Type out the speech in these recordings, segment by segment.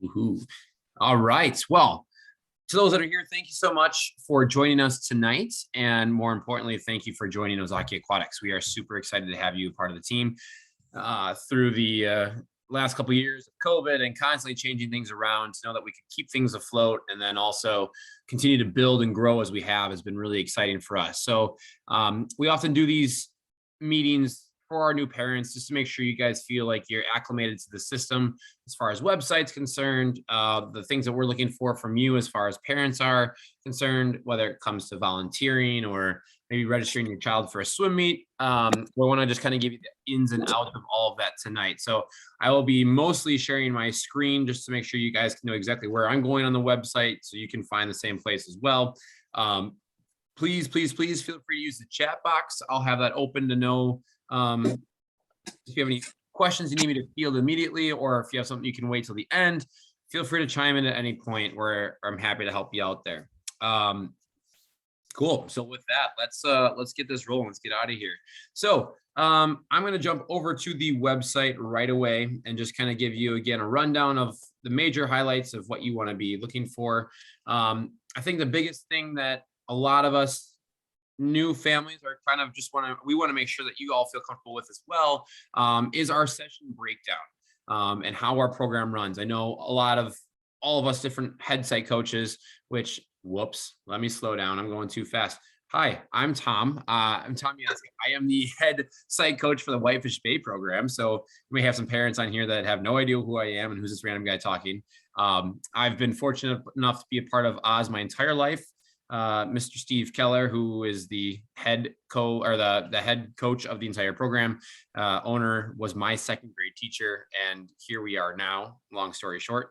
Woohoo. All right. Well, to those that are here, thank you so much for joining us tonight. And more importantly, thank you for joining Ozaukee Aquatics. We are super excited to have you part of the team through the last couple of years of COVID and constantly changing things around to know that we can keep things afloat and then also continue to build and grow as we have has been really exciting for us. So we often do these meetings for our new parents just to make sure you guys feel like you're acclimated to the system as far as websites concerned, the things that we're looking for from you as far as parents are concerned, whether it comes to volunteering or maybe registering your child for a swim meet. We want to just kind of give you the ins and outs of all of that tonight. So I will be mostly sharing my screen just to make sure you guys can know exactly where I'm going on the website so you can find the same place as well. Please feel free to use the chat box. I'll have that open to know if you have any questions you need me to field immediately, or if you have something you can wait till the end, feel free to chime in at any point where I'm happy to help you out there. Cool. So with that, let's get this rolling. Let's get out of here. So I'm going to jump over to the website right away and just kind of give you again a rundown of the major highlights of what you want to be looking for. I think the biggest thing that a lot of us new families are kind of just we want to make sure that you all feel comfortable with as well, is our session breakdown and how our program runs. I know all of us different head site coaches, which whoops, let me slow down. I'm going too fast. Hi, I'm Tom. I'm Tom Yancey. I am the head site coach for the Whitefish Bay program. So we may have some parents on here that have no idea who I am and who's this random guy talking. I've been fortunate enough to be a part of Oz my entire life. Mr. Steve Keller, who is the head coach of the entire program, owner, was my second grade teacher, and here we are now, long story short.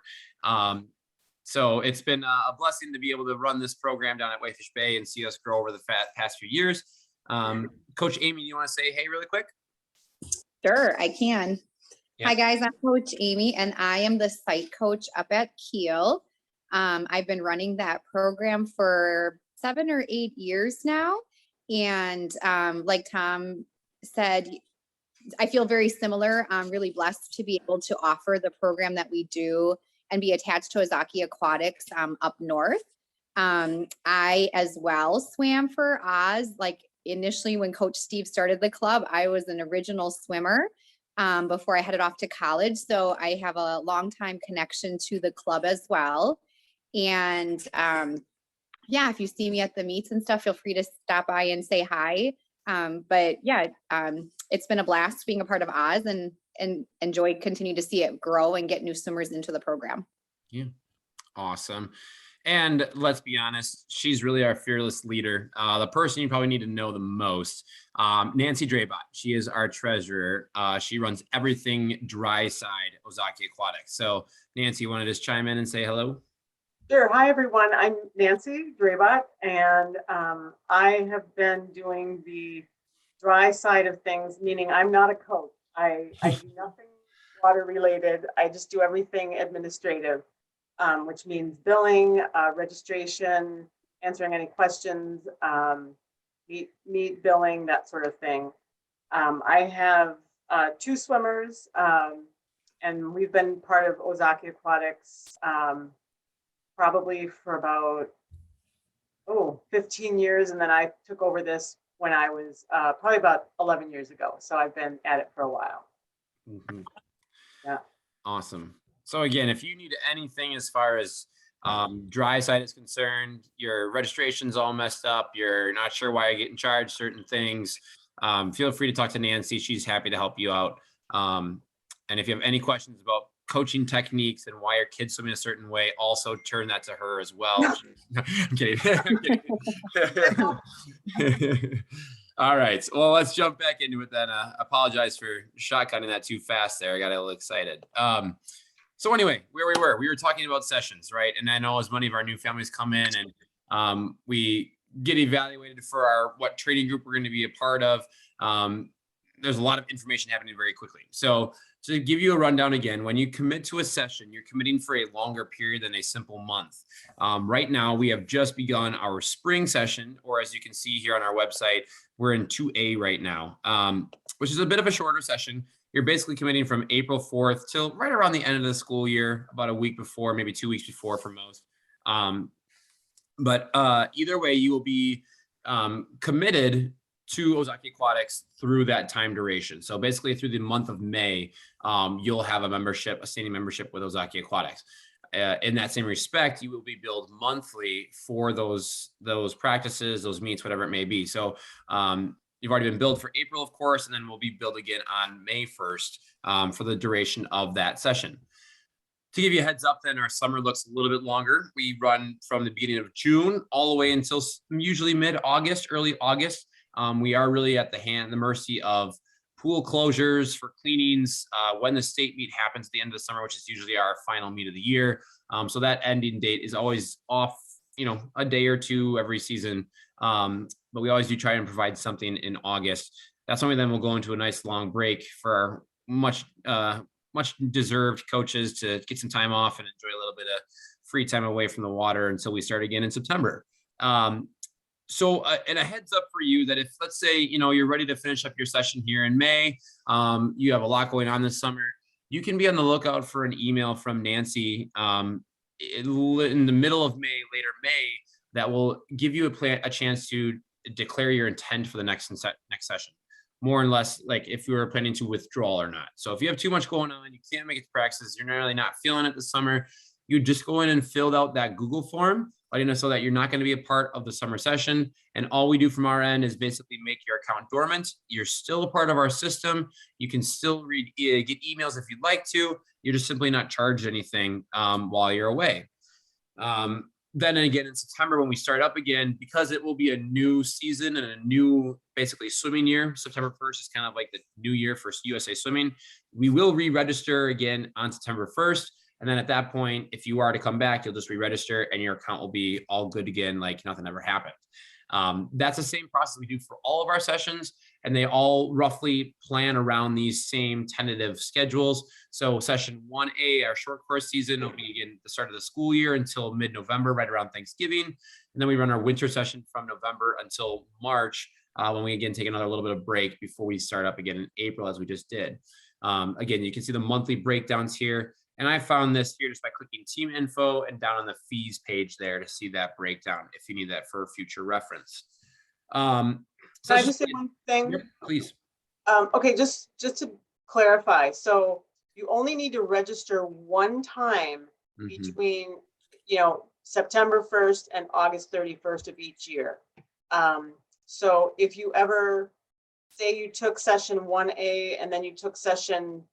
So it's been a blessing to be able to run this program down at Whitefish Bay and see us grow over the past few years. Coach Amy, do you want to say hey really quick? Sure, I can. Yeah. Hi guys, I'm Coach Amy and I am the site coach up at Kiel. I've been running that program for 7 or 8 years now. And like Tom said, I feel very similar. I'm really blessed to be able to offer the program that we do and be attached to Ozaukee Aquatics up north. I as well swam for Oz. Like initially when Coach Steve started the club, I was an original swimmer before I headed off to college. So I have a long time connection to the club as well. And yeah, if you see me at the meets and stuff, feel free to stop by and say hi. But yeah, it's been a blast being a part of Oz and continue to see it grow and get new swimmers into the program. Yeah. Awesome. And let's be honest, she's really our fearless leader. The person you probably need to know the most, Nancy Draybot. She is our treasurer. She runs everything dry side Ozaukee Aquatics. So Nancy, you want to just chime in and say hello? Sure. Hi, everyone. I'm Nancy Draybot, and I have been doing the dry side of things, meaning I'm not a coach. I do nothing water related. I just do everything administrative, which means billing, registration, answering any questions, meet billing, that sort of thing. I have 2 swimmers, and we've been part of Ozaukee Aquatics probably for about 15 years, and then I took over this when I was probably about 11 years ago. So I've been at it for a while. Mm-hmm. Yeah. Awesome. So again, if you need anything as far as dry side is concerned, your registration's all messed up, you're not sure why you're getting charged certain things, feel free to talk to Nancy. She's happy to help you out. And if you have any questions about coaching techniques and why your kids swim in a certain way, also turn that to her as well. I'm kidding. All right. Well, let's jump back into it then. Apologize for shotgunning that too fast there. I got a little excited. So anyway, where we were talking about sessions, right? And I know as many of our new families come in and we get evaluated for what training group we're going to be a part of. There's a lot of information happening very quickly. So to give you a rundown again, when you commit to a session, you're committing for a longer period than a simple month. Right now, we have just begun our spring session, or as you can see here on our website, we're in 2A right now, which is a bit of a shorter session. you're basically committing from April 4th till right around the end of the school year, about a week before, maybe 2 weeks before for most. But either way, you will be committed to Ozaukee Aquatics through that time duration. So basically through the month of May, you'll have a standing membership with Ozaukee Aquatics. In that same respect, you will be billed monthly for those practices, those meets, whatever it may be. So you've already been billed for April, of course, and then we'll be billed again on May 1st for the duration of that session. To give you a heads up, then our summer looks a little bit longer. We run from the beginning of June all the way until usually mid-August, early August. We are really at the mercy of pool closures for cleanings when the state meet happens at the end of the summer, which is usually our final meet of the year. So that ending date is always off, a day or two every season. But we always do try and provide something in August. That's when we then will go into a nice long break for our much deserved coaches to get some time off and enjoy a little bit of free time away from the water until we start again in September. So and a heads up for you that if, let's say, you're ready to finish up your session here in May, you have a lot going on this summer, you can be on the lookout for an email from Nancy in the middle of May, later May, that will give you a chance to declare your intent for the next session. More or less like if you were planning to withdraw or not. So if you have too much going on, you can't make it to practices, you're really not feeling it this summer, you just go in and fill out that Google form, letting us know that you're not going to be a part of the summer session. And all we do from our end is basically make your account dormant. You're still a part of our system. You can still get emails if you'd like to. You're just simply not charged anything while you're away. Then again, in September, when we start up again, because it will be a new season and a new basically swimming year, September 1st is kind of like the new year for USA Swimming. We will re-register again on September 1st. And then at that point, if you are to come back, you'll just re-register and your account will be all good again, like nothing ever happened. That's the same process we do for all of our sessions, and they all roughly plan around these same tentative schedules. So session 1A, our short course season, will be again the start of the school year until mid-November, right around Thanksgiving. And then we run our winter session from November until March, when we again take another little bit of break before we start up again in April, as we just did. Again, you can see the monthly breakdowns here. And I found this here just by clicking team info and down on the fees page there to see that breakdown if you need that for future reference. Can I just say one thing? Yep, please. Okay, just to clarify, so you only need to register one time between, September 1st and August 31st of each year. So if you ever say you took session 1A and then you took session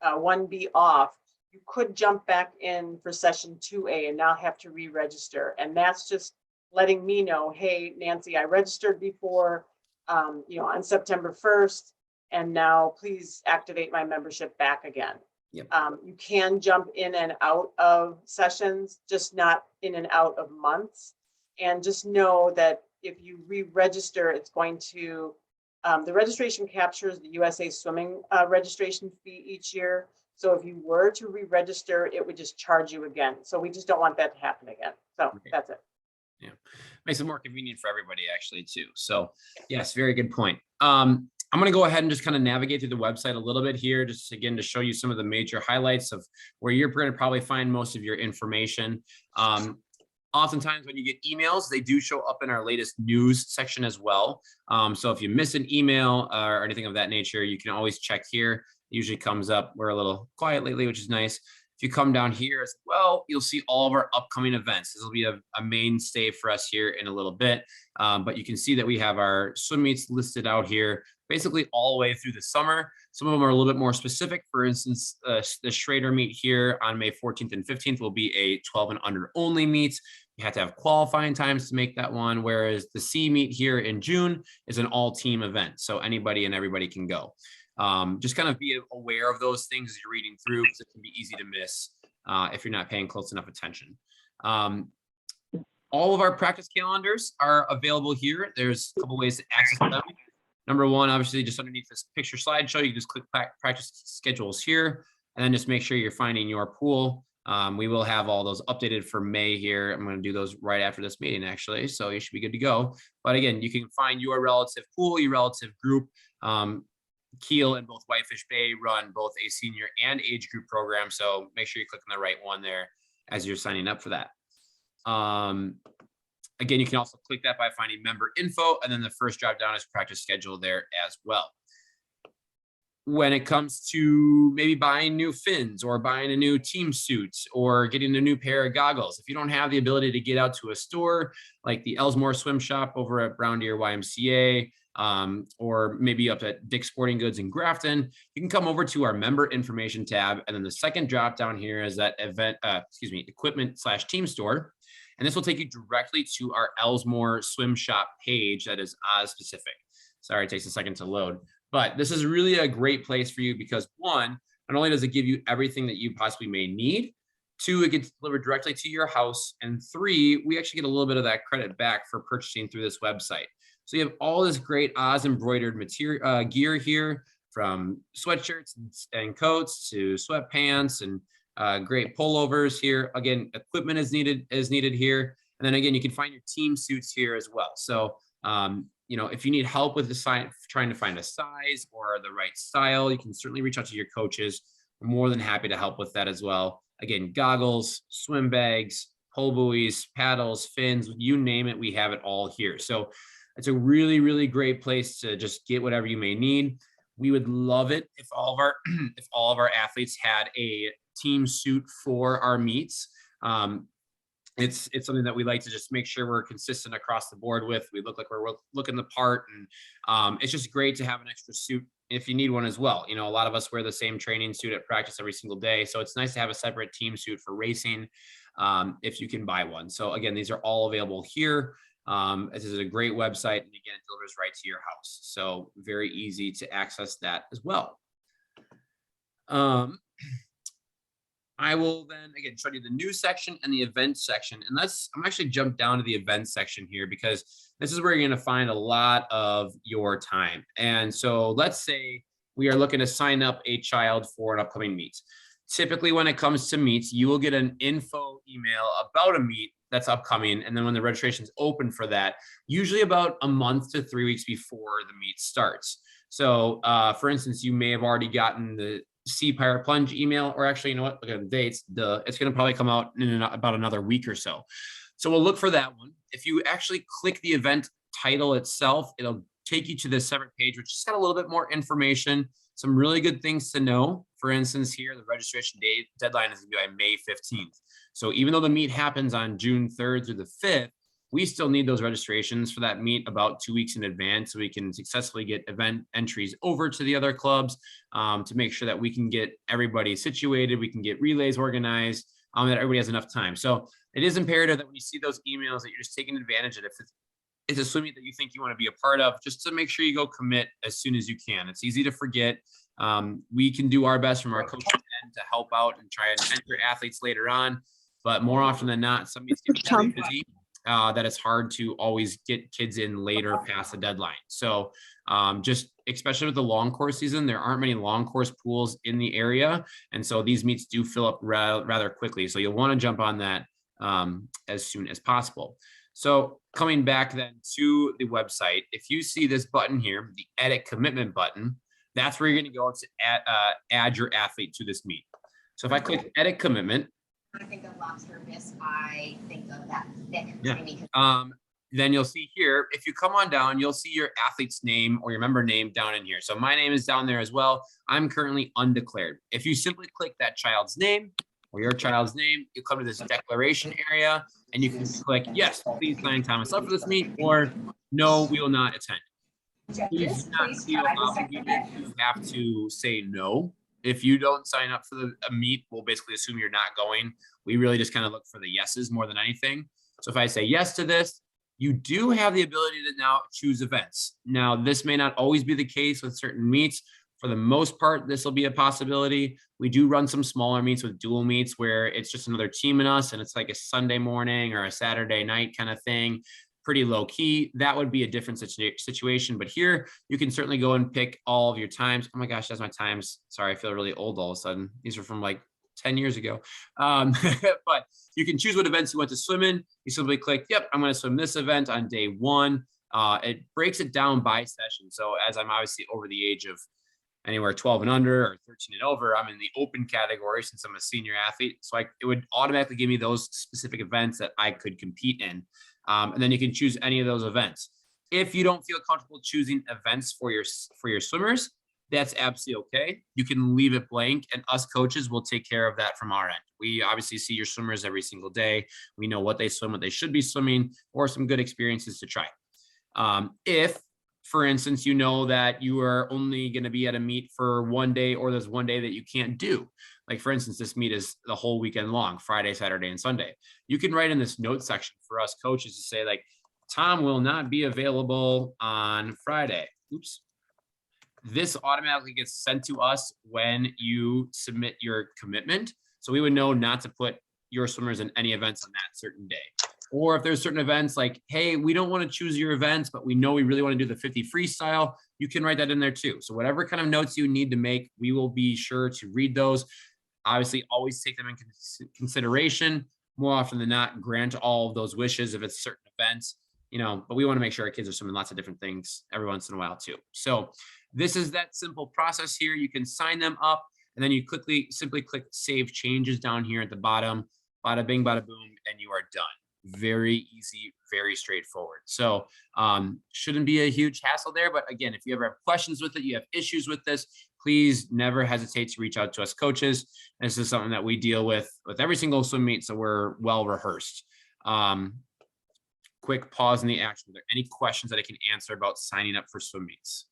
1B off, you could jump back in for session 2A and now have to re-register. And that's just letting me know, hey, Nancy, I registered before, on September 1st, and now please activate my membership back again. Yep. You can jump in and out of sessions, just not in and out of months. And just know that if you re-register, it's going to, the registration captures the USA Swimming registration fee each year. So if you were to re-register, it would just charge you again. So we just don't want that to happen again. So that's it. Yeah, makes it more convenient for everybody actually too. So yes, very good point. I'm going to go ahead and just kind of navigate through the website a little bit here, just again to show you some of the major highlights of where you're going to probably find most of your information. Oftentimes when you get emails, they do show up in our latest news section as well. So if you miss an email or anything of that nature, you can always check here. It usually comes up. We're a little quiet lately, which is nice. If you come down here as well, you'll see all of our upcoming events. This will be a mainstay for us here in a little bit. But you can see that we have our swim meets listed out here, basically all the way through the summer. Some of them are a little bit more specific. For instance, the Schrader meet here on May 14th and 15th will be a 12 and under only meet. You have to have qualifying times to make that one, whereas the C meet here in June is an all-team event. So anybody and everybody can go. Just kind of be aware of those things as you're reading through, because it can be easy to miss if you're not paying close enough attention. All of our practice calendars are available here. There's a couple ways to access them. Number one, obviously, just underneath this picture slideshow, you can just click practice schedules here, and then just make sure you're finding your pool. We will have all those updated for May here. I'm going to do those right after this meeting, actually, so you should be good to go. But again, you can find your relative pool, your relative group, Kiel and both Whitefish Bay run both a senior and age group program. So make sure you click on the right one there as you're signing up for that. Again, you can also click that by finding member info, and then the first drop down is practice schedule there as well. When it comes to maybe buying new fins or buying a new team suit or getting a new pair of goggles, if you don't have the ability to get out to a store like the Elsmore Swim Shop over at Brown Deer YMCA, or maybe up at Dick's Sporting Goods in Grafton, you can come over to our member information tab. And then the second drop down here is that equipment/team store. And this will take you directly to our Elsmore Swim Shop page that is Oz specific. Sorry, it takes a second to load, but this is really a great place for you because one, not only does it give you everything that you possibly may need, two, it gets delivered directly to your house, and three, we actually get a little bit of that credit back for purchasing through this website. So you have all this great Oz embroidered material gear here, from sweatshirts and coats to sweatpants and great pullovers here. Again, equipment is needed here. And then again, you can find your team suits here as well. So, you know, if you need help with trying to find a size or the right style, you can certainly reach out to your coaches. We're more than happy to help with that as well. Again, goggles, swim bags, pole buoys, paddles, fins, you name it, we have it all here. So it's a really, really great place to just get whatever you may need. We would love it if all of our athletes had a team suit for our meets. It's something that we like to just make sure we're consistent across the board with. We look like we're looking the part, and it's just great to have an extra suit if you need one as well. You know, a lot of us wear the same training suit at practice every single day, so it's nice to have a separate team suit for racing if you can buy one. So again, these are all available here. This is a great website, and again, it delivers right to your house. So very easy to access that as well. I will then again show you the news section and the events section. And I'm actually jumped down to the events section here because this is where you're going to find a lot of your time. And so let's say we are looking to sign up a child for an upcoming meet. Typically, when it comes to meets, you will get an info email about a meet that's upcoming. And then when the registration is open for that, usually about a month to 3 weeks before the meet starts. So for instance, you may have already gotten the Sea Pirate Plunge email, or actually, you know what, look at the dates. It's going to probably come out in about another week or so. So we'll look for that one. If you actually click the event title itself, it'll take you to this separate page, which has got a little bit more information, some really good things to know. For instance, here, the registration deadline is going to be by May 15th. So even though the meet happens on June 3rd through the 5th, we still need those registrations for that meet about 2 weeks in advance so we can successfully get event entries over to the other clubs to make sure that we can get everybody situated, we can get relays organized, that everybody has enough time. So it is imperative that when you see those emails that you're just taking advantage of it. If it's a swim meet that you think you want to be a part of, just to make sure you go commit as soon as you can. It's easy to forget. We can do our best from our coaching end to help out and try and enter athletes later on. But more often than not, some meets get very busy. That it's hard to always get kids in later past the deadline. So just especially with the long course season, there aren't many long course pools in the area. And so these meets do fill up rather quickly. So you'll want to jump on that as soon as possible. So coming back then to the website, if you see this button here, the edit commitment button, that's where you're going to go to add your athlete to this meet. So if I click edit commitment, I think of lobster bisque, I think of that thick. Yeah. Then you'll see here, if you come on down, you'll see your athlete's name or your member name down in here. So my name is down there as well. I'm currently undeclared. If you simply click that child's name or your child's name, you come to this declaration area and you can click, yes, please sign Thomas up for this meet, or no, we will not attend. Please do not feel obligated. You have to say no. If you don't sign up for a meet, we'll basically assume you're not going. We really just kind of look for the yeses more than anything. So if I say yes to this, you do have the ability to now choose events. Now, this may not always be the case with certain meets. For the most part, this will be a possibility. We do run some smaller meets with dual meets where it's just another team and us, and it's like a Sunday morning or a Saturday night kind of thing. Pretty low key. That would be a different situation. But here you can certainly go and pick all of your times. Oh my gosh, that's my times. Sorry, I feel really old all of a sudden. These are from like 10 years ago. But you can choose what events you want to swim in. You simply click, yep, I'm going to swim this event on day one. It breaks it down by session. So as I'm obviously over the age of anywhere 12 and under or 13 and over. I'm in the open category since I'm a senior athlete. So it would automatically give me those specific events that I could compete in. And then you can choose any of those events. If you don't feel comfortable choosing events for your swimmers, that's absolutely okay. You can leave it blank, and us coaches will take care of that from our end. We obviously see your swimmers every single day. We know what they swim, what they should be swimming, or some good experiences to try. If, for instance, you know that you are only going to be at a meet for one day, or there's one day that you can't do. Like, for instance, this meet is the whole weekend long, Friday, Saturday, and Sunday. You can write in this note section for us coaches to say, like, Tom will not be available on Friday. Oops. This automatically gets sent to us when you submit your commitment. So we would know not to put your swimmers in any events on that certain day. Or if there's certain events like, hey, we don't want to choose your events, but we know we really want to do the 50 freestyle, you can write that in there too. So whatever kind of notes you need to make, we will be sure to read those. Obviously, always take them in consideration. More often than not, grant all of those wishes if it's certain events, but we want to make sure our kids are swimming lots of different things every once in a while too. So this is that simple process here. You can sign them up, and then you simply click save changes down here at the bottom. Bada bing, bada boom, and you are done. Very easy, very straightforward. So shouldn't be a huge hassle there. But again, if you ever have questions with it, you have issues with this, please never hesitate to reach out to us coaches. This is something that we deal with every single swim meet, so we're well rehearsed. Quick pause in the action. Are there any questions that I can answer about signing up for swim meets?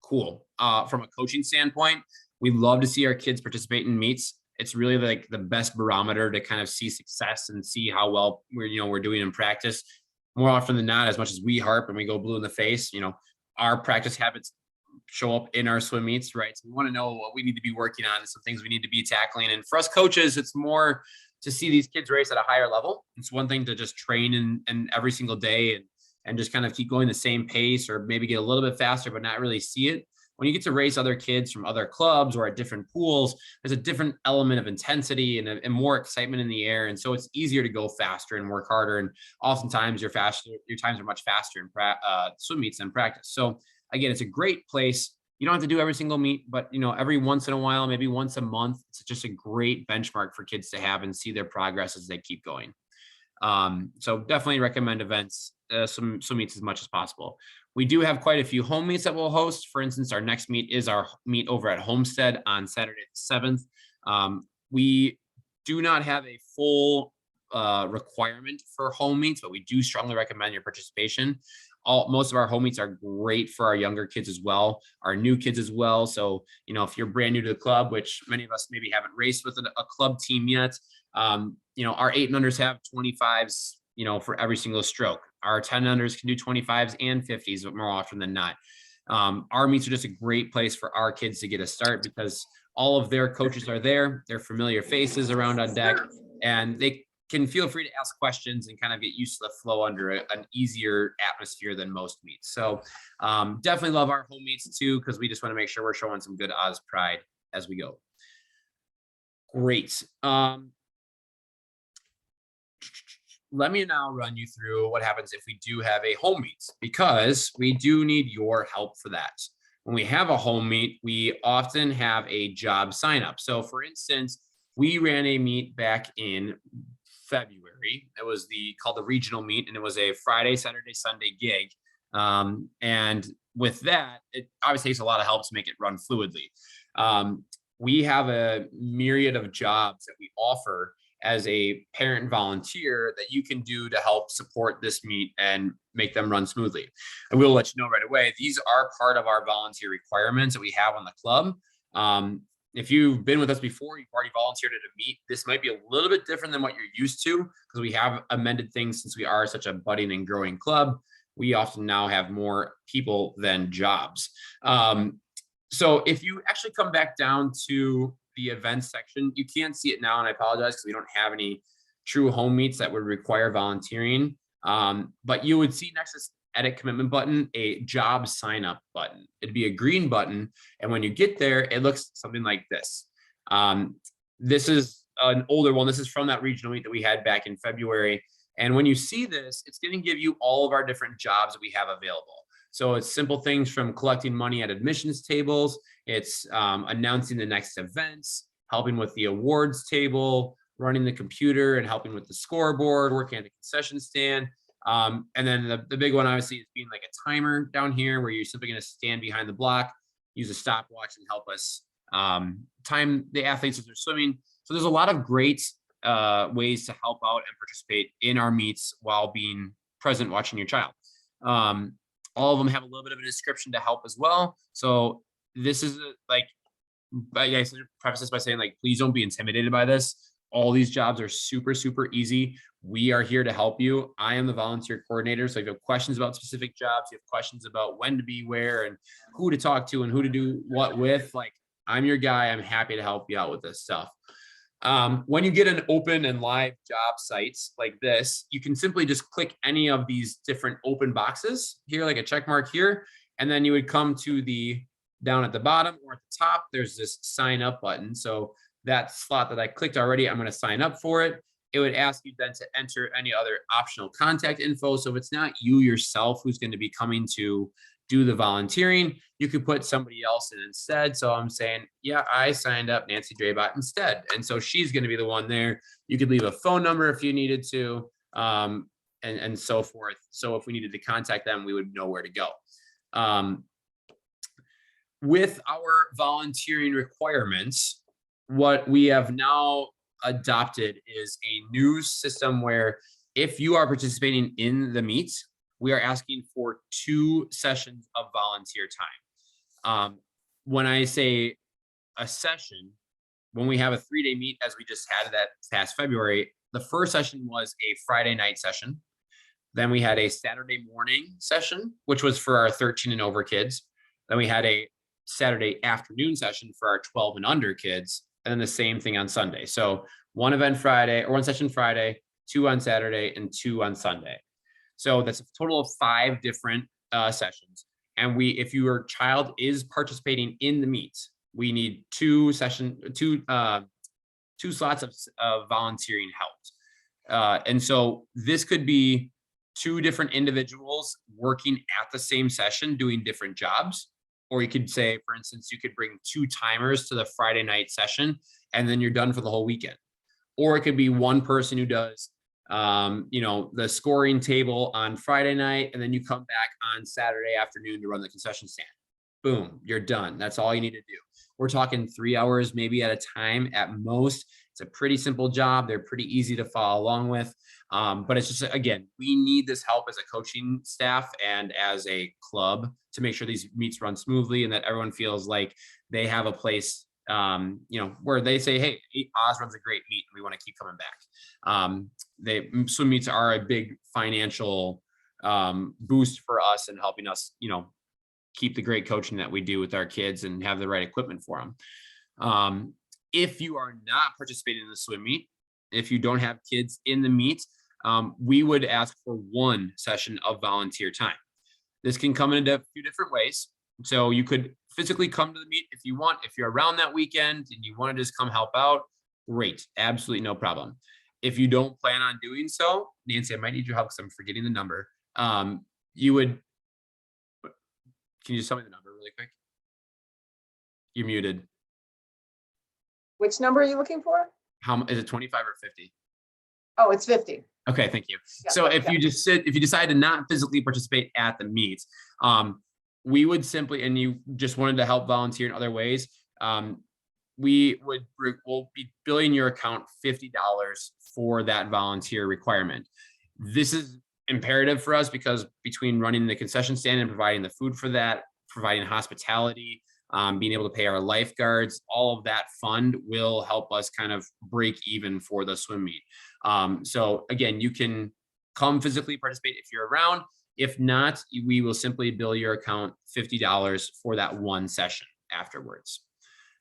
Cool. From a coaching standpoint, we love to see our kids participate in meets. It's really like the best barometer to kind of see success and see how well we're doing in practice. More often than not, as much as we harp and we go blue in the face, our practice habits show up in our swim meets, right? So we want to know what we need to be working on and some things we need to be tackling. And for us coaches, it's more to see these kids race at a higher level. It's one thing to just train and every single day and just kind of keep going the same pace, or maybe get a little bit faster, but not really see it. When you get to race other kids from other clubs or at different pools, there's a different element of intensity and more excitement in the air. And so it's easier to go faster and work harder. And oftentimes your times are much faster in swim meets than practice. So again, it's a great place. You don't have to do every single meet, but every once in a while, maybe once a month, it's just a great benchmark for kids to have and see their progress as they keep going. So definitely recommend events, some meets as much as possible. We do have quite a few home meets that we'll host. For instance, our next meet is our meet over at Homestead on Saturday the 7th. We do not have a full requirement for home meets, but we do strongly recommend your participation. Most of our home meets are great for our younger kids as well, our new kids as well. So, if you're brand new to the club, which many of us maybe haven't raced with a club team yet, our 8 and unders have 25s, for every single stroke. Our 10 unders can do 25s and 50s, but more often than not. Our meets are just a great place for our kids to get a start because all of their coaches are there. They're familiar faces around on deck, and they can feel free to ask questions and kind of get used to the flow under an easier atmosphere than most meets. So definitely love our home meets too, because we just want to make sure we're showing some good Oz pride as we go. Great. Let me now run you through what happens if we do have a home meet, because we do need your help for that. When we have a home meet, we often have a job sign up. So for instance, we ran a meet back in February. It was called the regional meet, and it was a Friday, Saturday, Sunday gig. And with that, it obviously takes a lot of help to make it run fluidly. We have a myriad of jobs that we offer as a parent volunteer that you can do to help support this meet and make them run smoothly. I will let you know right away, these are part of our volunteer requirements that we have on the club. If you've been with us before, you've already volunteered at a meet, this might be a little bit different than what you're used to, because we have amended things since we are such a budding and growing club. We often now have more people than jobs. So if you actually come back down to the events section, you can't see it now, and I apologize because we don't have any true home meets that would require volunteering. But you would see next to this edit commitment button, a job sign up button. It'd be a green button. And when you get there, it looks something like this. This is an older one. This is from that regional meet that we had back in February. And when you see this, it's going to give you all of our different jobs that we have available. So it's simple things from collecting money at admissions tables. It's announcing the next events, helping with the awards table, running the computer and helping with the scoreboard, working at the concession stand. And then the big one, obviously, is being like a timer down here where you're simply going to stand behind the block, use a stopwatch and help us time the athletes as they're swimming. So there's a lot of great ways to help out and participate in our meets while being present watching your child. All of them have a little bit of a description to help as well. So this is like, I preface this by saying, like, please don't be intimidated by this. All these jobs are super, super easy. We are here to help you. I am the volunteer coordinator. So if you have questions about specific jobs, you have questions about when to be where and who to talk to and who to do what with, like, I'm your guy. I'm happy to help you out with this stuff. When you get an open and live job sites like this, you can simply just click any of these different open boxes here, like a check mark here, and then you would come to the down at the bottom or at the top, there's this sign up button. So that slot that I clicked already, I'm going to sign up for it. It would ask you then to enter any other optional contact info. So if it's not you yourself who's going to be coming to do the volunteering, you could put somebody else in instead. So I'm saying, yeah, I signed up Nancy Draybot instead. And so she's going to be the one there. You could leave a phone number if you needed to, and so forth. So if we needed to contact them, we would know where to go. With our volunteering requirements, what we have now adopted is a new system where if you are participating in the meet, we are asking for 2 sessions of volunteer time. When I say a session, when we have a 3-day meet, as we just had that past February, the first session was a Friday night session. Then we had a Saturday morning session, which was for our 13 and over kids. Then we had a Saturday afternoon session for our 12 and under kids, and then the same thing on Sunday. So 1 event Friday, or 1 session Friday, 2 on Saturday, and 2 on Sunday. So that's a total of 5 different sessions. And if your child is participating in the meet, we need 2 slots of volunteering help. And so this could be 2 different individuals working at the same session doing different jobs. Or you could say, for instance, you could bring 2 timers to the Friday night session, and then you're done for the whole weekend. Or it could be one person who does, the scoring table on Friday night, and then you come back on Saturday afternoon to run the concession stand. Boom, you're done. That's all you need to do. We're talking 3 hours, maybe at a time at most. It's a pretty simple job. They're pretty easy to follow along with. But it's just, again, we need this help as a coaching staff and as a club to make sure these meets run smoothly and that everyone feels like they have a place, where they say, hey, Oz runs a great meet and we want to keep coming back. Swim meets are a big financial boost for us and helping us, keep the great coaching that we do with our kids and have the right equipment for them. If you are not participating in the swim meet, if you don't have kids in the meet, we would ask for 1 session of volunteer time. This can come in a few different ways. So you could physically come to the meet if you want. If you're around that weekend and you want to just come help out, great, absolutely no problem. If you don't plan on doing so, Nancy, I might need your help because I'm forgetting the number. Can you just tell me the number really quick? You're muted. Which number are you looking for? How is it, 25 or 50? Oh, it's 50. Okay, thank you. Yeah, So if you decide to not physically participate at the meet, we would simply, and you just wanted to help volunteer in other ways, we'll be billing your account $50 for that volunteer requirement. This is imperative for us because between running the concession stand and providing the food for that, providing hospitality, being able to pay our lifeguards, all of that fund will help us kind of break even for the swim meet. So again, you can come physically participate if you're around. If not, we will simply bill your account $50 for that 1 session afterwards.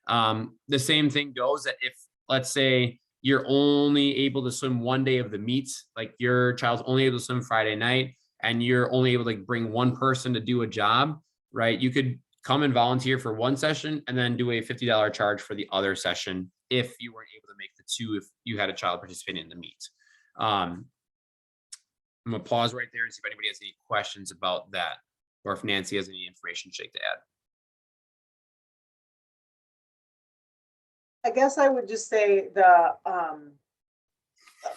The same thing goes that if, let's say, you're only able to swim 1 day of the meets, like your child's only able to swim Friday night, and you're only able to bring 1 person to do a job, right? You could come and volunteer for 1 session and then do a $50 charge for the other session if you weren't able to make the 2, if you had a child participating in the meet. I'm gonna pause right there and see if anybody has any questions about that, or if Nancy has any information she'd like to add. I guess I would just say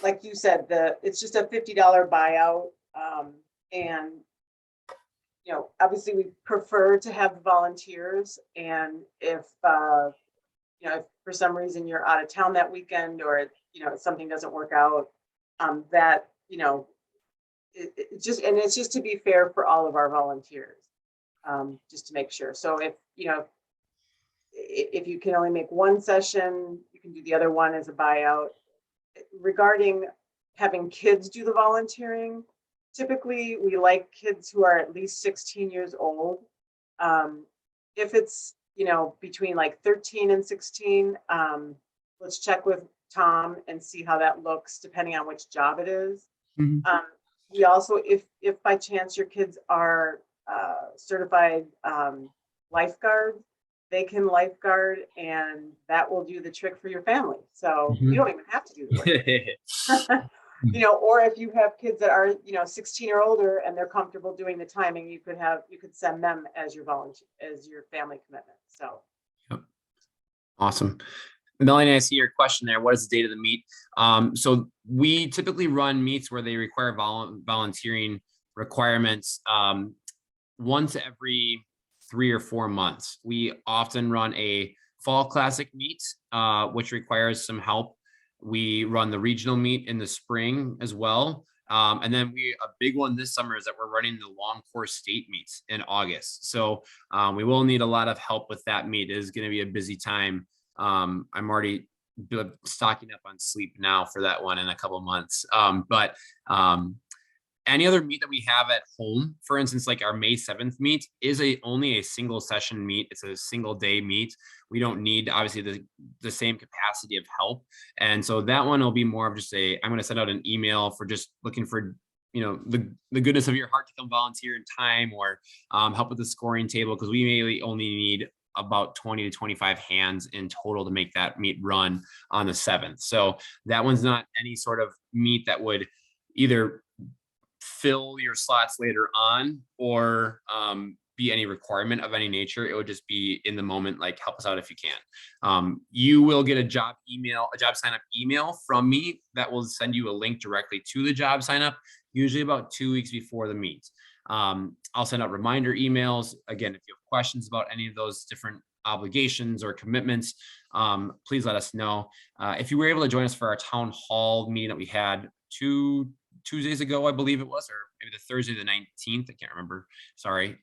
like you said, it's just a $50 buyout. And, you know, obviously we prefer to have volunteers. And if, you know, if for some reason you're out of town that weekend, or, you know, something doesn't work out, that, you know, it's just to be fair for all of our volunteers, just to make sure. So if, you know, if you can only make one session, you can do the other one as a buyout. Regarding having kids do the volunteering, typically we like kids who are at least 16 years old. If it's, you know, between like 13 and 16, let's check with Tom and see how that looks depending on which job it is. We also, if by chance your kids are certified lifeguards, they can lifeguard, and that will do the trick for your family. So you don't even have to do the work. You know, or if you have kids that are, you know, 16 or older and they're comfortable doing the timing, you could send them as your volunteer, as your family commitment. So. Yep. Awesome. Melanie, I see your question there. What is the date of the meet? So we typically run meets where they require volunteering requirements once every 3 or 4 months. We often run a fall classic meet, which requires some help. We run the regional meet in the spring as well. And then a big one this summer is that we're running the long course state meets in August. So we will need a lot of help with that meet. It is going to be a busy time. I'm already stocking up on sleep now for that one in a couple of months. But any other meet that we have at home, for instance, like our May 7th meet is only a single session meet. It's a single day meet. We don't need obviously the same capacity of help. And so that one will be more of just I'm going to send out an email for just looking for, you know, the goodness of your heart to come volunteer in time, or help with the scoring table, because we may only need about 20 to 25 hands in total to make that meet run on the 7th. So that one's not any sort of meet that would either fill your slots later on or be any requirement of any nature. It would just be in the moment, like, help us out if you can. You will get a job sign up email from me that will send you a link directly to the job sign up, usually about 2 weeks before the meet. I'll send out reminder emails. Again, if you have questions about any of those different obligations or commitments, please let us know. If you were able to join us for our town hall meeting that we had 2 Tuesdays ago, I believe it was, or maybe the Thursday, the 19th. I can't remember. Sorry.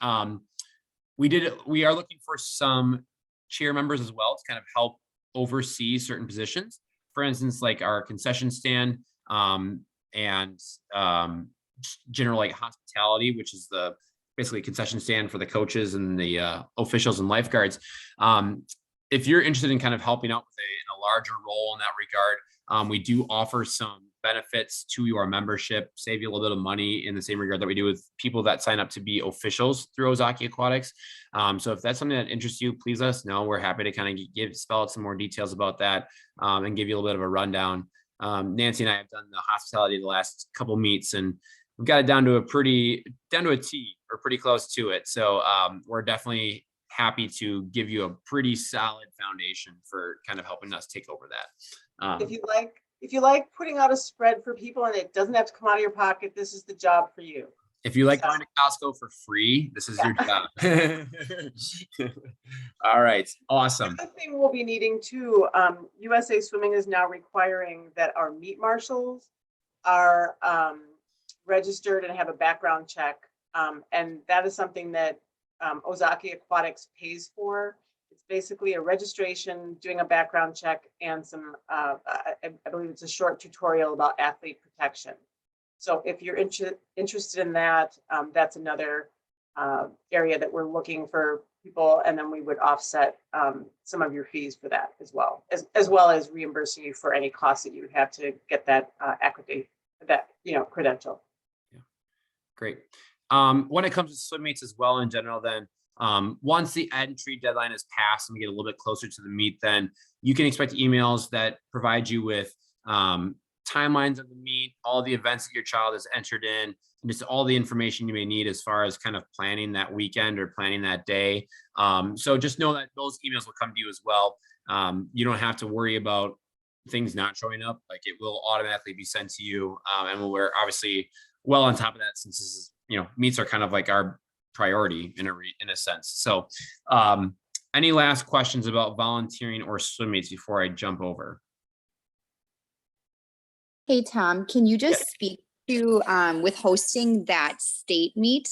We are looking for some chair members as well to kind of help oversee certain positions. For instance, like our concession stand, and general like hospitality, which is the basically concession stand for the coaches and the officials and lifeguards. If you're interested in kind of helping out with in a larger role in that regard, we do offer some benefits to your membership, save you a little bit of money in the same regard that we do with people that sign up to be officials through Ozaukee Aquatics. So if that's something that interests you, please let us know. We're happy to kind of spell out some more details about that, and give you a little bit of a rundown. Nancy and I have done the hospitality the last couple meets, and we've got it down to a T, or pretty close to it. So we're definitely happy to give you a pretty solid foundation for kind of helping us take over that. If you like putting out a spread for people and it doesn't have to come out of your pocket, this is the job for you. If you like going to Costco for free, this is your job. All right, awesome. The other thing we'll be needing too, USA Swimming is now requiring that our meet marshals are registered and have a background check. And that is something that Ozaukee Aquatics pays for. It's basically a registration, doing a background check, and some, I believe it's a short tutorial about athlete protection. So if you're interested in that, that's another area that we're looking for people, and then we would offset some of your fees for that as well as reimbursing you for any costs that you would have to get that credential. Yeah, great. When it comes to swim meets as well in general, then once the entry deadline is passed and we get a little bit closer to the meet, then you can expect emails that provide you with timelines of the meet, all the events that your child has entered in, and just all the information you may need as far as kind of planning that weekend or planning that day. So just know that those emails will come to you as well. You don't have to worry about things not showing up. Like, it will automatically be sent to you. And we're obviously well on top of that, since this is, meets are kind of like our priority in a sense. So any last questions about volunteering or swim meets before I jump over? Hey, Tom, can you just speak to with hosting that state meet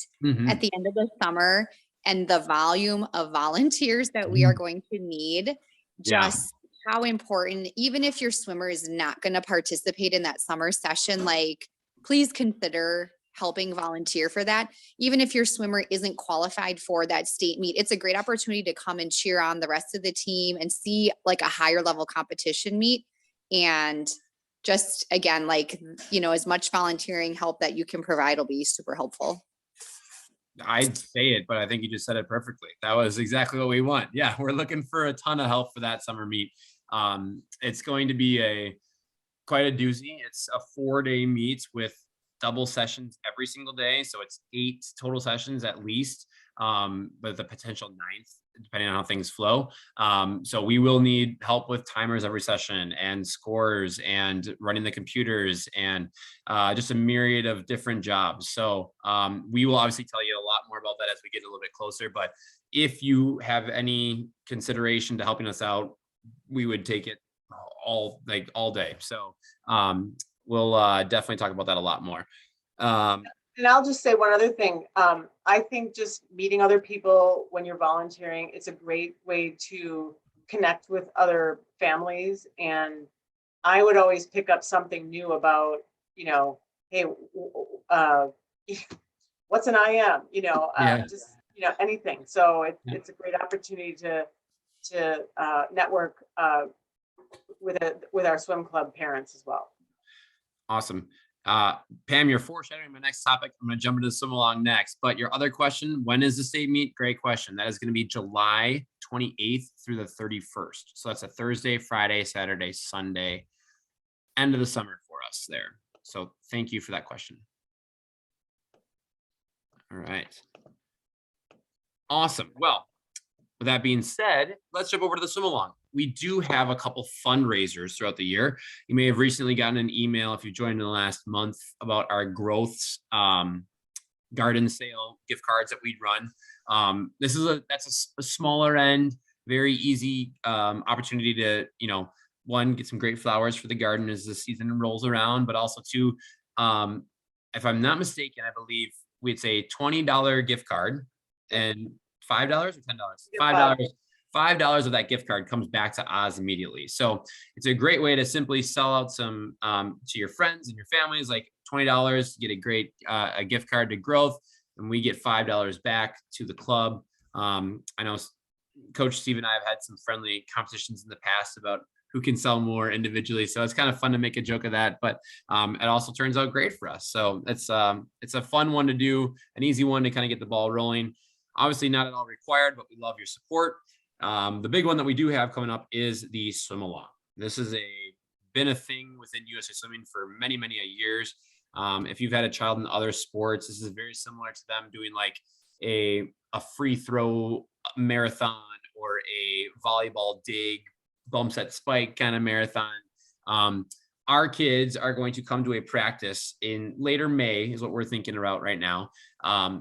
at the end of the summer and the volume of volunteers that we are going to need, just how important, even if your swimmer is not going to participate in that summer session, like, please consider helping volunteer for that. Even if your swimmer isn't qualified for that state meet, it's a great opportunity to come and cheer on the rest of the team and see like a higher level competition meet. And just again, like, as much volunteering help that you can provide will be super helpful. I'd say it, but I think you just said it perfectly. That was exactly what we want. Yeah, we're looking for a ton of help for that summer meet. It's going to be quite a doozy. It's a 4-day meet with double sessions every single day. So it's 8 total sessions at least, but the potential 9th, depending on how things flow. So we will need help with timers every session and scores and running the computers and just a myriad of different jobs. So we will obviously tell you a lot more about that as we get a little bit closer. But if you have any consideration to helping us out, we would take it all day. So we'll definitely talk about that a lot more. And I'll just say one other thing. I think just meeting other people when you're volunteering, it's a great way to connect with other families. And I would always pick up something new about, hey, what's an IM? Just anything. So it's a great opportunity to network with our swim club parents as well. Awesome. Pam, you're foreshadowing my next topic. I'm going to jump into the swim along next, but your other question, when is the state meet? Great question. That is going to be July 28th through the 31st. So that's a Thursday, Friday, Saturday, Sunday, end of the summer for us there. So thank you for that question. All right. Awesome. Well, with that being said, let's jump over to the swim along. We do have a couple fundraisers throughout the year. You may have recently gotten an email if you joined in the last month about our growths garden sale gift cards that we'd run. That's a smaller end, very easy opportunity to, one, get some great flowers for the garden as the season rolls around, but also two, if I'm not mistaken, I believe it's a $20 gift card and $5 or $10? $5 of that gift card comes back to Oz immediately. So it's a great way to simply sell out some to your friends and your families, like $20, get a great a gift card to growth, and we get $5 back to the club. I know Coach Steve and I have had some friendly competitions in the past about who can sell more individually. So it's kind of fun to make a joke of that, but it also turns out great for us. So it's a fun one to do, an easy one to kind of get the ball rolling. Obviously not at all required, but we love your support. The big one that we do have coming up is the swim along. This has been a thing within USA Swimming for many, many years. If you've had a child in other sports, this is very similar to them doing like a free throw marathon or a volleyball dig, bump set spike kind of marathon. Our kids are going to come to a practice in later May is what we're thinking about right now. I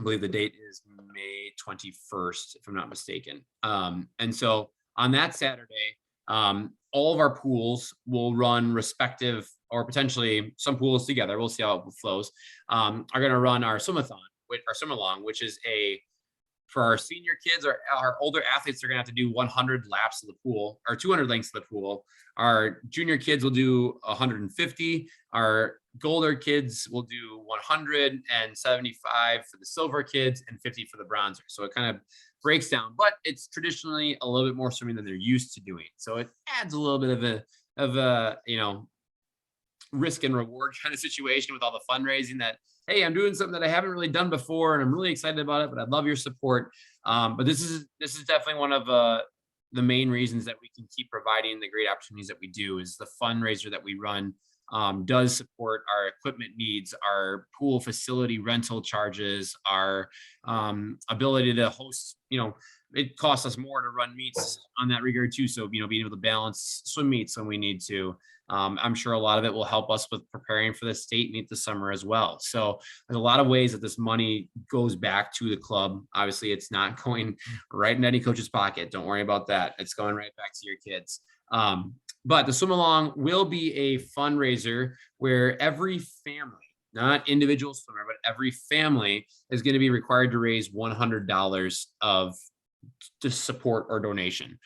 believe the date is May 21st, if I'm not mistaken. And so on that Saturday, all of our pools will run respective, or potentially some pools together, we'll see how it flows, are going to run our swim-a-thon, our swim along, which is for our senior kids, our older athletes are going to have to do 100 laps of the pool, or 200 lengths of the pool. Our junior kids will do 150. Our golder kids will do 175 for the silver kids and 50 for the bronzer. So it kind of breaks down, but it's traditionally a little bit more swimming than they're used to doing. So it adds a little bit of a risk and reward kind of situation with all the fundraising that, hey, I'm doing something that I haven't really done before and I'm really excited about it, but I'd love your support. But this is definitely one of the main reasons that we can keep providing the great opportunities that we do is the fundraiser that we run does support our equipment needs, our pool facility rental charges, our ability to host, it costs us more to run meets on that regard too. So, being able to balance swim meets when we need to. I'm sure a lot of it will help us with preparing for the state meet this summer as well. So there's a lot of ways that this money goes back to the club. Obviously, it's not going right in any coach's pocket. Don't worry about that. It's going right back to your kids. But the swim along will be a fundraiser where every family, not individual swimmer, but every family is going to be required to raise $100 to support or donation.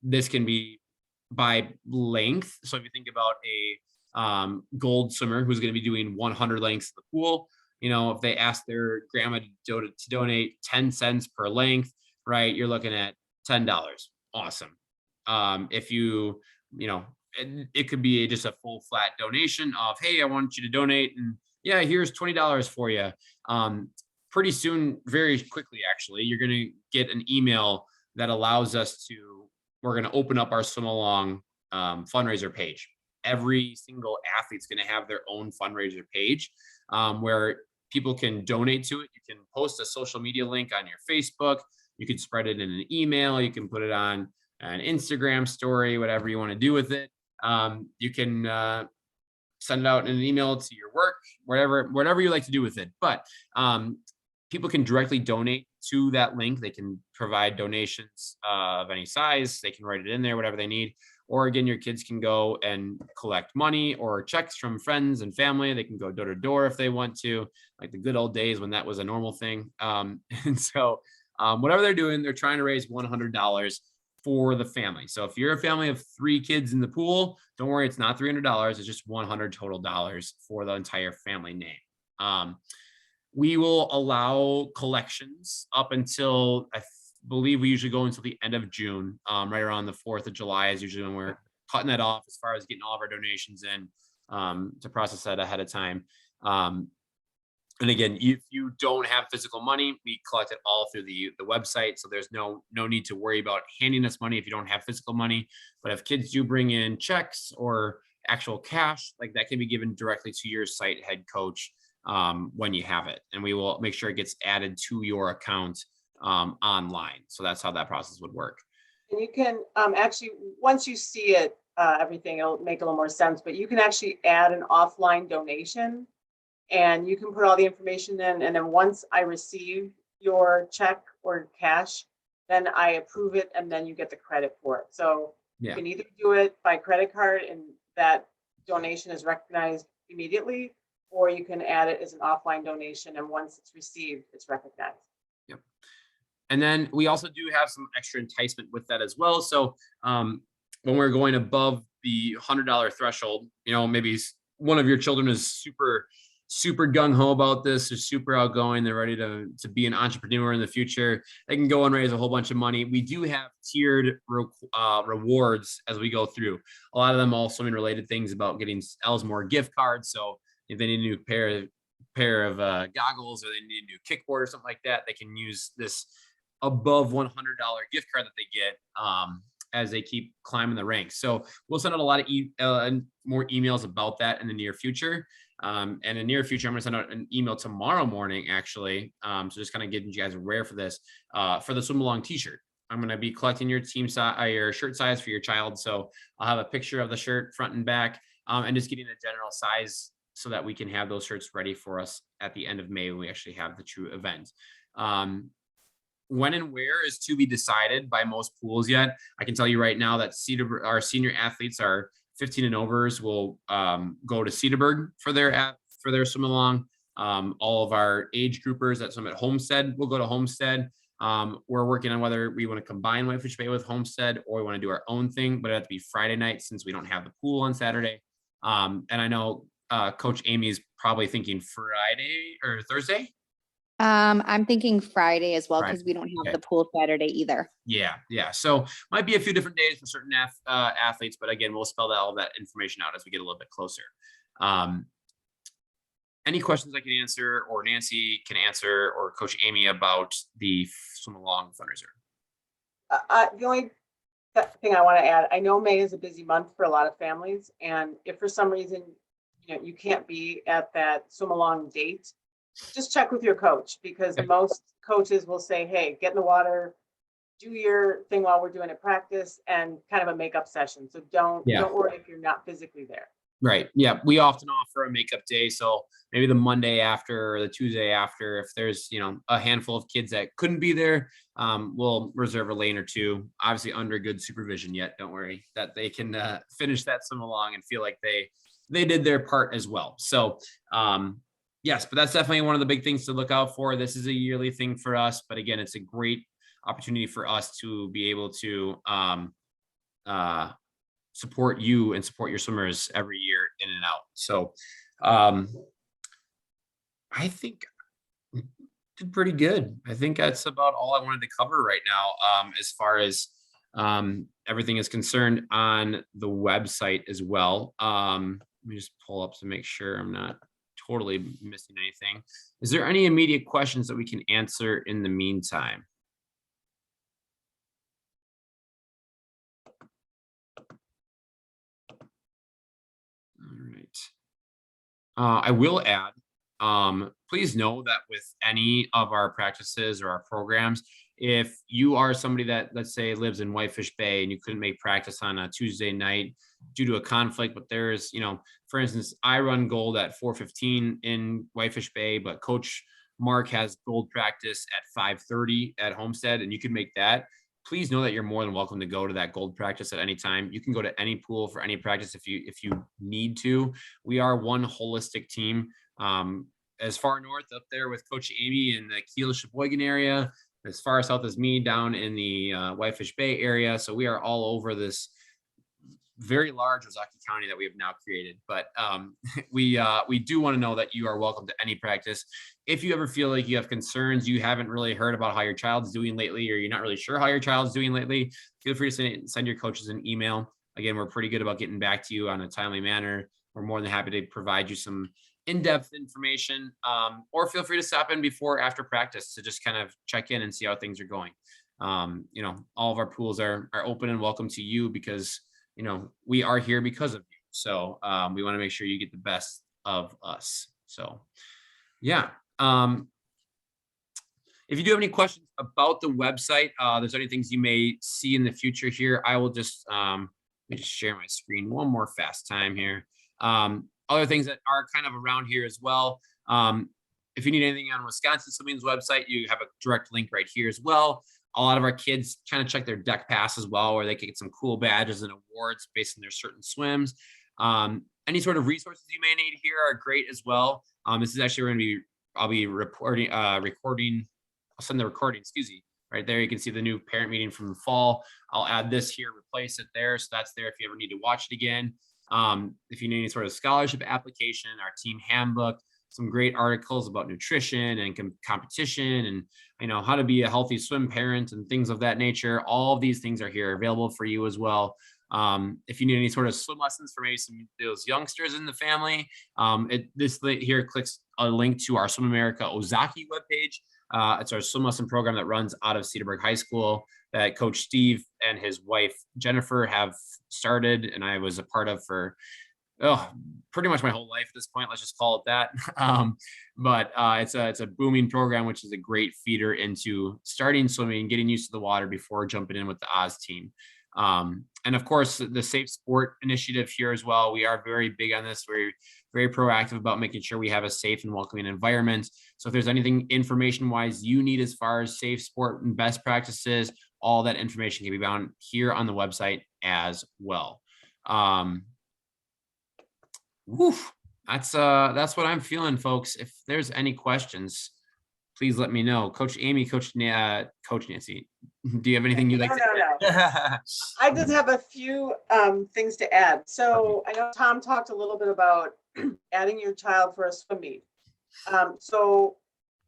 This can be by length. So if you think about a gold swimmer who's going to be doing 100 lengths of the pool, if they ask their grandma to donate 10 cents per length, right, you're looking at $10. Awesome. If it could be just a full flat donation of, hey, I want you to donate, and yeah, here's $20 for you. Pretty soon, very quickly, actually, you're going to get an email that allows us we're going to open up our swim along fundraiser page. Every single athlete's going to have their own fundraiser page where people can donate to it. You can post a social media link on your Facebook. You can spread it in an email. You can put it on an Instagram story, whatever you want to do with it. You can send it out in an email to your work, whatever you like to do with it. But people can directly donate to that link. They can provide donations of any size. They can write it in there, whatever they need. Or again, your kids can go and collect money or checks from friends and family. They can go door to door if they want to, like the good old days when that was a normal thing. And so whatever they're doing, they're trying to raise $100 for the family. So if you're a family of 3 kids in the pool, don't worry, it's not $300. It's just $100 total dollars for the entire family name. We will allow collections up until, I believe we usually go until the end of June, right around the 4th of July is usually when we're cutting that off as far as getting all of our donations in to process that ahead of time. And again, if you don't have physical money, we collect it all through the website. So there's no need to worry about handing us money if you don't have physical money. But if kids do bring in checks or actual cash, like that can be given directly to your site head coach when you have it. And we will make sure it gets added to your account online. So that's how that process would work. And you can actually, once you see it, everything, it'll make a little more sense, but you can actually add an offline donation and you can put all the information in. And then once I receive your check or cash, then I approve it and then you get the credit for it. So you can either do it by credit card and that donation is recognized immediately, or you can add it as an offline donation. And once it's received, it's recognized. Yep. And then we also do have some extra enticement with that as well. So when we're going above the $100 threshold, maybe one of your children is super gung-ho about this. They're super outgoing. They're ready to be an entrepreneur in the future. They can go and raise a whole bunch of money. We do have tiered rewards as we go through. A lot of them all swimming related things about getting Elsmore gift cards. So if they need a new pair of goggles or they need a new kickboard or something like that, they can use this above $100 gift card that they get as they keep climbing the ranks. So we'll send out a lot of more emails about that in the near future. And in the near future, I'm going to send out an email tomorrow morning, actually. So just kind of getting you guys aware for this, for the swim along t-shirt. I'm going to be collecting your your shirt size for your child. So I'll have a picture of the shirt front and back, and just getting a general size so that we can have those shirts ready for us at the end of May when we actually have the true event. When and where is to be decided by most pools yet. I can tell you right now that our senior athletes, our 15 and overs, will go to Cedarburg for their swim along. All of our age groupers that swim at Homestead will go to Homestead. We're working on whether we want to combine Whitefish Bay with Homestead or we want to do our own thing, but it has to be Friday night since we don't have the pool on Saturday. And I know Coach Amy is probably thinking Friday or Thursday. I'm thinking Friday as well because we don't have the pool Saturday either. Yeah. So might be a few different days for certain athletes, but again, we'll spell all that information out as we get a little bit closer. Any questions I can answer, or Nancy can answer, or Coach Amy about the swim along fundraiser? The only thing I want to add, I know May is a busy month for a lot of families, and if for some reason, you can't be at that swim along date, just check with your coach, because most coaches will say, hey, get in the water, do your thing while we're doing a practice, and kind of a makeup session. So don't worry if you're not physically there. Right. Yeah. We often offer a makeup day. So maybe the Monday after or the Tuesday after, if there's, a handful of kids that couldn't be there, we'll reserve a lane or two, obviously under good supervision yet. Don't worry that they can finish that swim along and feel like they did their part as well. So, yes, but that's definitely one of the big things to look out for. This is a yearly thing for us, but again, it's a great opportunity for us to be able to, support you and support your swimmers every year in and out. So I think we did pretty good. I think that's about all I wanted to cover right now, as far as everything is concerned on the website as well. Let me just pull up to make sure I'm not totally missing anything. Is there any immediate questions that we can answer in the meantime? All right. I will add, please know that with any of our practices or our programs, if you are somebody that, let's say, lives in Whitefish Bay and you couldn't make practice on a Tuesday night due to a conflict, but there's, for instance, I run gold at 4:15 in Whitefish Bay, but Coach Mark has gold practice at 5:30 at Homestead, and you could make that. Please know that you're more than welcome to go to that gold practice at any time. You can go to any pool for any practice if you need to. We are one holistic team. As far north up there with Coach Amy in the Kiel Sheboygan area, as far south as me down in the Whitefish Bay area. So we are all over this very large Ozaukee County that we have now created. But we do want to know that you are welcome to any practice. If you ever feel like you have concerns, you haven't really heard about how your child's doing lately, or you're not really sure how your child's doing lately, feel free to send your coaches an email. Again, we're pretty good about getting back to you on a timely manner. We're more than happy to provide you some in-depth information, or feel free to stop in before or after practice to just kind of check in and see how things are going. All of our pools are open and welcome to you because, we are here because of you. So we want to make sure you get the best of us. So, yeah. If you do have any questions about the website, there's any things you may see in the future here, I will just, let me just share my screen one more fast time here. Other things that are kind of around here as well. If you need anything on Wisconsin Swimming's website, you have a direct link right here as well. A lot of our kids kind of check their deck pass as well, where they can get some cool badges and awards based on their certain swims. Any sort of resources you may need here are great as well. This is actually I'll be recording, I'll send the recording, right there. You can see the new parent meeting from the fall. I'll add this here, replace it there. So that's there if you ever need to watch it again. If you need any sort of scholarship application, our team handbook, some great articles about nutrition and competition and, how to be a healthy swim parent and things of that nature. All of these things are here available for you as well. If you need any sort of swim lessons for maybe some of those youngsters in the family, this here clicks a link to our Swim America Ozaukee webpage. It's our swim lesson program that runs out of Cedarburg High School that Coach Steve and his wife Jennifer have started, and I was a part of for pretty much my whole life at this point. Let's just call it that. But it's a booming program, which is a great feeder into starting swimming, getting used to the water before jumping in with the Oz team. And of course, the Safe Sport initiative here as well. We are very big on this. We're very proactive about making sure we have a safe and welcoming environment. So if there's anything information-wise you need as far as safe sport and best practices, all that information can be found here on the website as well. That's what I'm feeling, folks. If there's any questions, please let me know. Coach Amy, Coach Nancy, do you have anything you'd like to add? I just have a few things to add. So I know Tom talked a little bit about adding your child for a swim meet. So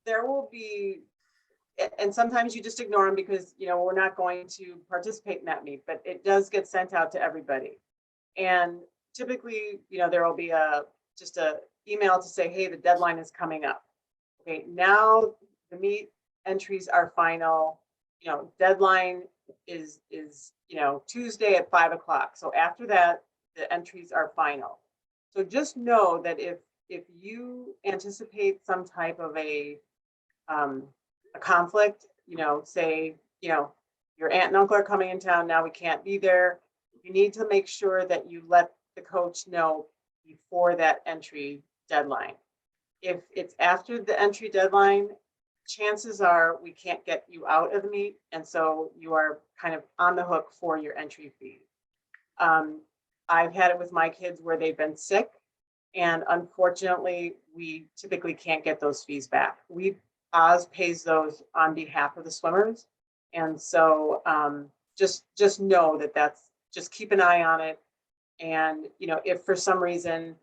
there will be, and sometimes you just ignore them because, we're not going to participate in that meet, but it does get sent out to everybody. And typically, there will be just a email to say, hey, the deadline is coming up. Okay, now the meet entries are final. Deadline is, Tuesday at 5 o'clock. So after that, the entries are final. So just know that if you anticipate some type of a conflict, say, your aunt and uncle are coming in town, now we can't be there. You need to make sure that you let the coach know before that entry deadline. If it's after the entry deadline, chances are we can't get you out of the meet. And so you are kind of on the hook for your entry fee. I've had it with my kids where they've been sick, and unfortunately, we typically can't get those fees back. Oz pays those on behalf of the swimmers. And so just know just keep an eye on it. And, if for some reason,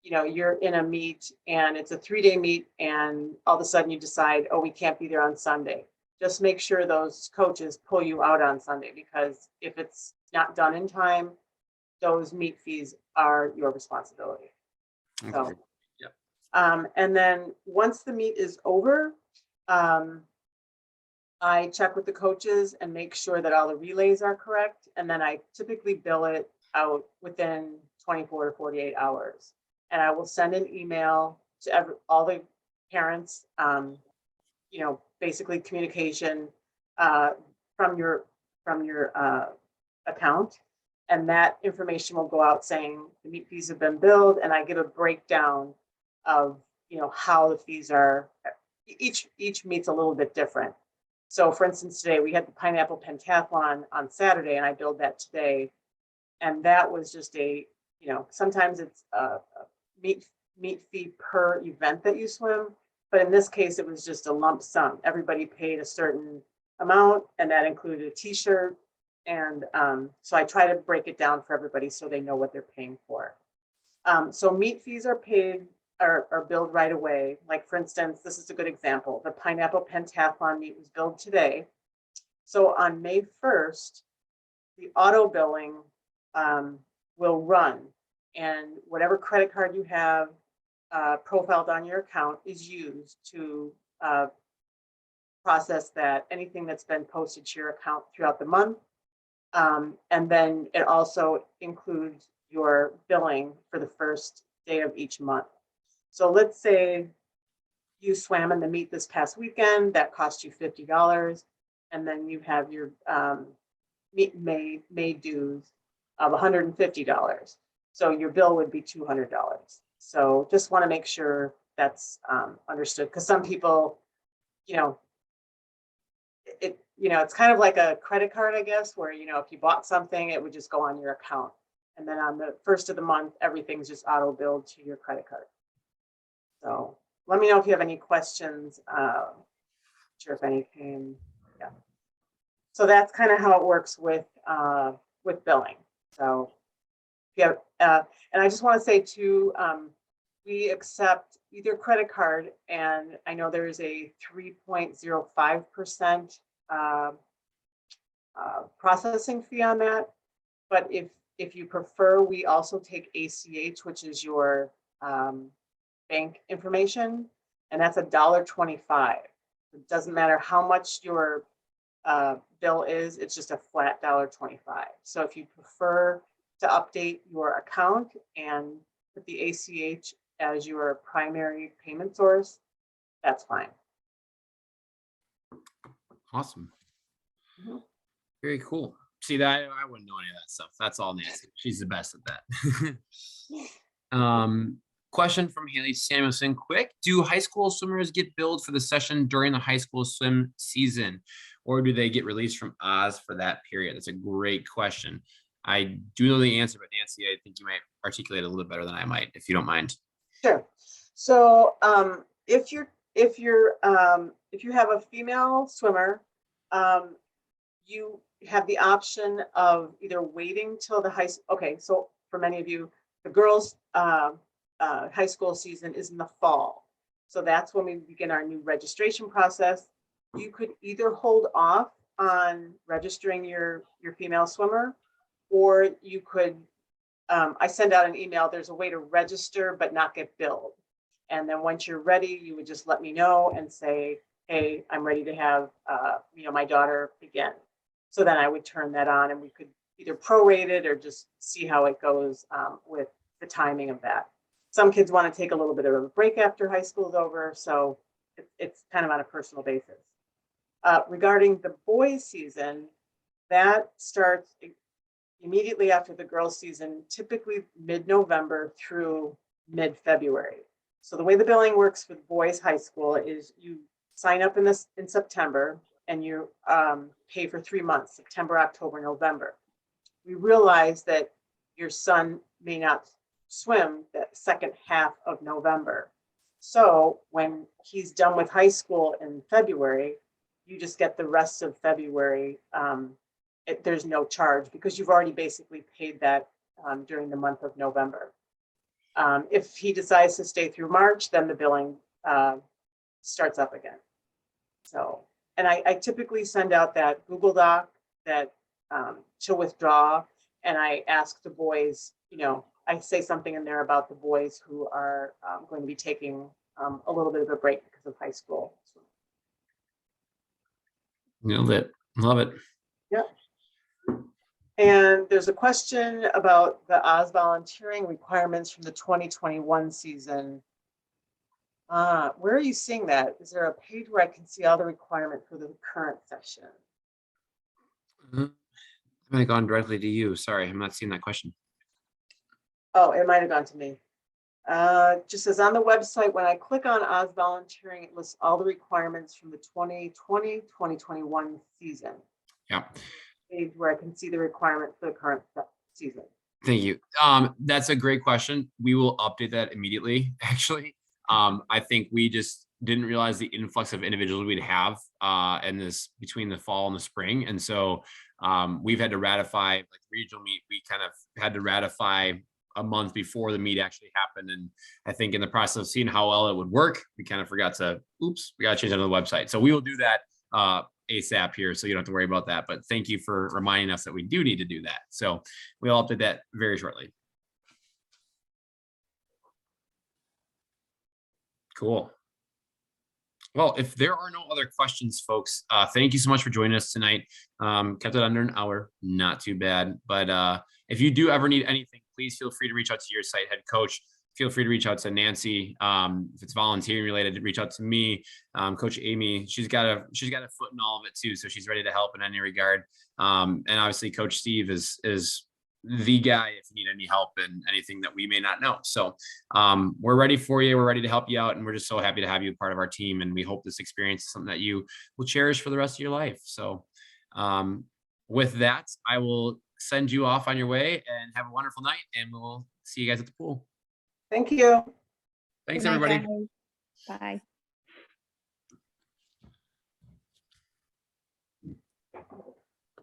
you're in a meet and it's a 3-day meet and all of a sudden you decide, oh, we can't be there on Sunday. Just make sure those coaches pull you out on Sunday, because if it's not done in time, those meet fees are your responsibility. Okay. So, yep. And then once the meet is over, I check with the coaches and make sure that all the relays are correct. And then I typically bill it out within 24 to 48 hours. And I will send an email to all the parents, basically communication from your account. And that information will go out saying the meet fees have been billed, and I give a breakdown of, how the fees are. Each meet's a little bit different. So for instance, today we had the pineapple pentathlon on Saturday, and I billed that today. And that was just sometimes it's a meet fee per event that you swim. But in this case, it was just a lump sum. Everybody paid a certain amount, and that included a t-shirt. And so I try to break it down for everybody so they know what they're paying for. So meet fees are paid are billed right away. Like for instance, this is a good example. The pineapple pentathlon meet was billed today. So on May 1st, the auto billing will run, and whatever credit card you have profiled on your account is used to process that, anything that's been posted to your account throughout the month. And then it also includes your billing for the first day of each month. So let's say you swam in the meet this past weekend, that cost you $50. And then you have your meet May dues of $150. So your bill would be $200. So just want to make sure that's understood, because some people, it's kind of like a credit card, I guess, where, if you bought something, it would just go on your account. And then on the first of the month, everything's just auto billed to your credit card. So let me know if you have any questions. Sure if any came. Yeah. So that's kind of how it works with billing. So yeah, and I just want to say too, we accept either credit card, and I know there's a 3.05% processing fee on that. But if you prefer, we also take ACH, which is your bank information, and that's $1.25. It doesn't matter how much your bill is, it's just a flat $1.25. So if you prefer to update your account and put the ACH as your primary payment source, that's fine. Awesome. Mm-hmm. Very cool. See that I wouldn't know any of that stuff. That's all Nancy. She's the best at that. Question from Haley Samuelson. Quick, do high school swimmers get billed for the session during the high school swim season, or do they get released from Oz for that period? That's a great question. I do know the answer, but Nancy, I think you might articulate it a little bit better than I might, if you don't mind. Sure. So if you have a female swimmer, you have the option of either waiting till the so for many of you, the girls high school season is in the fall. So that's when we begin our new registration process. You could either hold off on registering your female swimmer, or you could, I send out an email, there's a way to register but not get billed. And then once you're ready, you would just let me know and say, hey, I'm ready to have my daughter begin. So then I would turn that on and we could either prorate it or just see how it goes with the timing of that. Some kids want to take a little bit of a break after high school is over, so it's kind of on a personal basis. Regarding the boys season, that starts immediately after the girls season, typically mid-November through mid-February. So the way the billing works with boys high school is you sign up in September and you pay for 3 months, September, October, November. We realize that your son may not swim that second half of November. So when he's done with high school in February, you just get the rest of February. There's no charge because you've already basically paid that during the month of November. If he decides to stay through March, then the billing starts up again. So, and I typically send out that Google Doc that to withdraw, and I ask the boys, I say something in there about the boys who are going to be taking a little bit of a break because of high school. So. Nailed it. Love it. Yep. And there's a question about the Oz volunteering requirements from the 2021 season. Where are you seeing that? Is there a page where I can see all the requirements for the current session? I might have gone directly to you. Sorry, I'm not seeing that question. Oh, it might have gone to me. Just as on the website, when I click on Oz volunteering, it lists all the requirements from the 2020-2021 season. Yeah. Page where I can see the requirements for the current season. Thank you. That's a great question. We will update that immediately. Actually, I think we just didn't realize the influx of individuals we'd have in this between the fall and the spring, and so we've had to ratify like regional meet. We kind of had to ratify a month before the meet actually happened, and I think in the process of seeing how well it would work, we kind of forgot to. Oops, we got to change it on the website. So we will do that ASAP here, so you don't have to worry about that. But thank you for reminding us that we do need to do that. So we'll update that very shortly. Cool. Well, if there are no other questions, folks, thank you so much for joining us tonight. Kept it under an hour, not too bad. But if you do ever need anything, please feel free to reach out to your site head coach. Feel free to reach out to Nancy. If it's volunteering related, reach out to me, Coach Amy. She's got a foot in all of it too, so she's ready to help in any regard. And obviously, Coach Steve is the guy if you need any help and anything that we may not know. So we're ready for you. We're ready to help you out, and we're just so happy to have you part of our team. And we hope this experience is something that you will cherish for the rest of your life. So with that, I will send you off on your way and have a wonderful night. And we'll see you guys at the pool. Thank you. Thanks, Good night, everybody. guys. Bye.